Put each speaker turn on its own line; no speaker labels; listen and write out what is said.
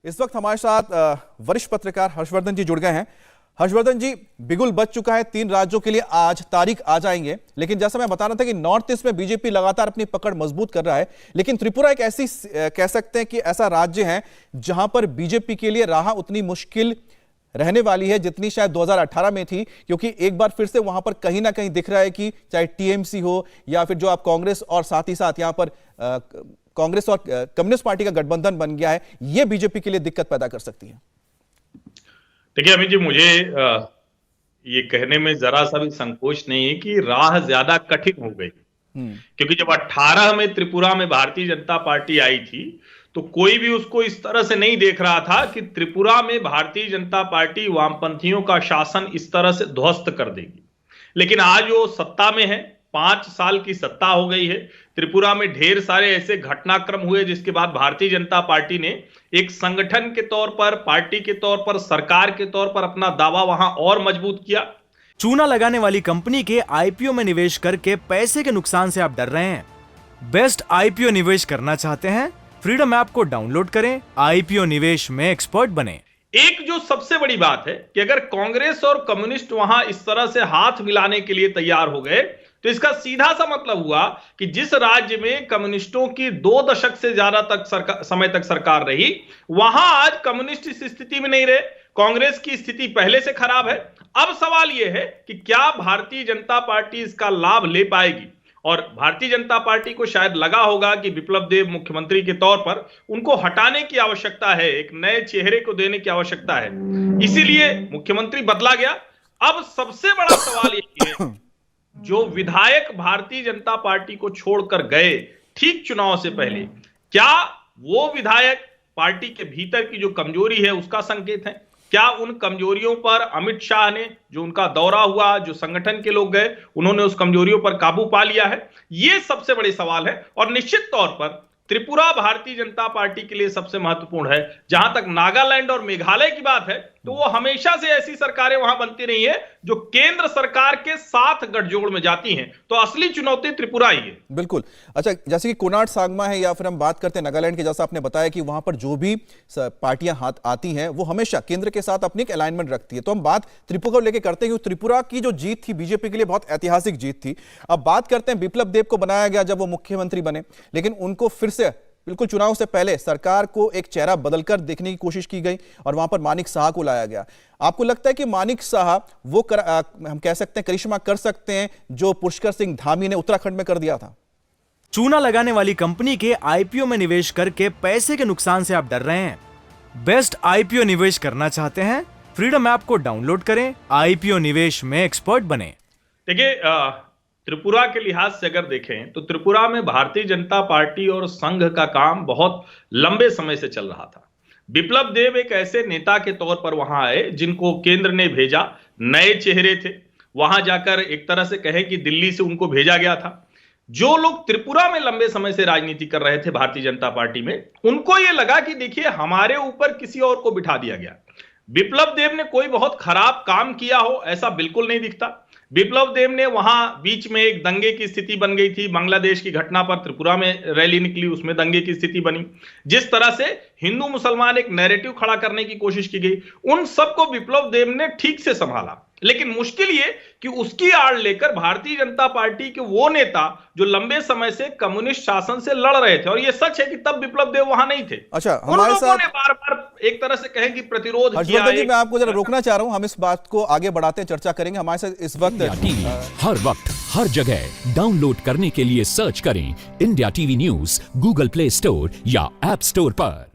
इस वक्त हमारे साथ वरिष्ठ पत्रकार हर्षवर्धन जी जुड़ गए हैं। हर्षवर्धन जी, बिगुल बज चुका है, 3 राज्यों के लिए आज तारीख आ जाएंगे, लेकिन जैसा मैं बता रहा था कि नॉर्थ ईस्ट में बीजेपी लगातार अपनी पकड़ मजबूत कर रहा है, लेकिन त्रिपुरा एक ऐसी कह सकते हैं कि ऐसा राज्य है जहां पर बीजेपी के लिए राह उतनी मुश्किल रहने वाली है जितनी शायद 2018 में थी, क्योंकि एक बार फिर से वहां पर कहीं ना कहीं दिख रहा है कि चाहे टीएमसी हो या फिर जो आप कांग्रेस और साथ ही साथ यहां पर कांग्रेस और कम्युनिस्ट पार्टी का गठबंधन बन गया है, यह बीजेपी के लिए दिक्कत पैदा कर सकती है।
देखिए अमित जी, मुझे ये कहने में जरा सा भी संकोच नहीं है कि राह ज्यादा कठिन हो गई, क्योंकि जब 18 में त्रिपुरा में भारतीय जनता पार्टी आई थी तो कोई भी उसको इस तरह से नहीं देख रहा था कि त्रिपुरा में भारतीय जनता पार्टी वामपंथियों का शासन इस तरह से ध्वस्त कर देगी। लेकिन आज वो सत्ता में है, 5 साल की सत्ता हो गई है। त्रिपुरा में ढेर सारे ऐसे घटनाक्रम हुए जिसके बाद भारतीय जनता पार्टी ने एक संगठन के तौर पर, पार्टी के तौर पर, सरकार के तौर पर अपना दावा वहां और मजबूत किया।
चूना लगाने वाली कंपनी के आईपीओ में निवेश करके पैसे के नुकसान से आप डर रहे हैं? बेस्ट आईपीओ निवेश करना चाहते हैं? फ्रीडम ऐप को डाउनलोड करें, आईपीओ निवेश में एक्सपर्ट बने।
एक जो सबसे बड़ी बात है कि अगर कांग्रेस और कम्युनिस्ट वहां इस तरह से हाथ मिलाने के लिए तैयार हो गए तो इसका सीधा सा मतलब हुआ कि जिस राज्य में कम्युनिस्टों की 2 दशक से ज्यादा समय तक सरकार रही, वहां आज कम्युनिस्ट इस स्थिति में नहीं रहे, कांग्रेस की स्थिति पहले से खराब है। अब सवाल यह है कि क्या भारतीय जनता पार्टी इसका लाभ ले पाएगी? और भारतीय जनता पार्टी को शायद लगा होगा कि बिप्लब देब मुख्यमंत्री के तौर पर उनको हटाने की आवश्यकता है, एक नए चेहरे को देने की आवश्यकता है, इसीलिए मुख्यमंत्री बदला गया। अब सबसे बड़ा सवाल यही है, जो विधायक भारतीय जनता पार्टी को छोड़कर गए ठीक चुनाव से पहले, क्या वो विधायक पार्टी के भीतर की जो कमजोरी है उसका संकेत है? क्या उन कमजोरियों पर अमित शाह ने, जो उनका दौरा हुआ, जो संगठन के लोग गए, उन्होंने उस कमजोरियों पर काबू पा लिया है? ये सबसे बड़े सवाल है। और निश्चित तौर पर त्रिपुरा भारतीय जनता पार्टी के लिए सबसे महत्वपूर्ण है। जहां तक नागालैंड और मेघालय की बात है तो वो हमेशा से ऐसी सरकारें वहां बनती रही है जो केंद्र सरकार के साथ गठजोड़ में जाती हैं, तो असली चुनौती त्रिपुरा ही है।
बिल्कुल। अच्छा, जैसे कि कोनार्ड सांगमा है या फिर हम बात करते हैं नागालैंड की, जैसा आपने बताया कि वहां पर जो भी पार्टियां हाथ आती हैं वो हमेशा केंद्र के साथ अपनी एक अलाइनमेंट रखती है। तो हम बात त्रिपुरा को लेकर करते हैं, त्रिपुरा की जो जीत थी बीजेपी के लिए बहुत ऐतिहासिक जीत थी। अब बात करते हैं, बिप्लब देब को बनाया गया जब वो मुख्यमंत्री बने, लेकिन उनको फिर से बिल्कुल चुनाव से पहले सरकार को एक चेहरा बदलकर देखने की कोशिश की गई और वहां पर मानिक साहा को लाया गया। आपको लगता है कि मानिक साहा वो हम कह सकते हैं करिश्मा कर सकते हैं जो पुष्कर सिंह धामी ने उत्तराखंड में कर दिया था?
चूना लगाने वाली कंपनी के आईपीओ में निवेश करके पैसे के नुकसान से आप डर रहे हैं? बेस्ट आईपीओ निवेश करना चाहते हैं? फ्रीडम ऐप को डाउनलोड करें, आईपीओ निवेश में एक्सपर्ट बने।
देखिए, त्रिपुरा के लिहाज से अगर देखें तो त्रिपुरा में भारतीय जनता पार्टी और संघ का काम बहुत लंबे समय से चल रहा था। बिप्लब देब एक ऐसे नेता के तौर पर वहां आए जिनको केंद्र ने भेजा, नए चेहरे थे, वहां जाकर एक तरह से कहें कि दिल्ली से उनको भेजा गया था। जो लोग त्रिपुरा में लंबे समय से राजनीति कर रहे थे भारतीय जनता पार्टी में, उनको यह लगा कि देखिए हमारे ऊपर किसी और को बिठा दिया गया। बिप्लब देब ने कोई बहुत खराब काम किया हो ऐसा बिल्कुल नहीं दिखता। बिप्लब देब ने वहां बीच में एक दंगे की स्थिति बन गई थी, बांग्लादेश की घटना पर त्रिपुरा में रैली निकली, उसमें दंगे की स्थिति बनी। जिस तरह से हिंदू मुसलमान एक नैरेटिव खड़ा करने की कोशिश की गई, उन सबको बिप्लब देब ने ठीक से संभाला। लेकिन मुश्किल ये कि उसकी आड़ लेकर भारतीय जनता पार्टी के वो नेता जो लंबे समय से कम्युनिस्ट शासन से लड़ रहे थे, और ये सच है कि तब बिप्लब देब वहां नहीं थे।
अच्छा, हमारे साथ
बार-बार एक तरह से कहें कि प्रतिरोध किया।
मैं आपको जरा रोकना चाह रहा हूं, हम इस बात को आगे बढ़ाते हैं, चर्चा करेंगे। हमारे साथ इस वक्त
हर वक्त हर जगह डाउनलोड करने के लिए सर्च करें India TV news Google play store या ऐप स्टोर पर।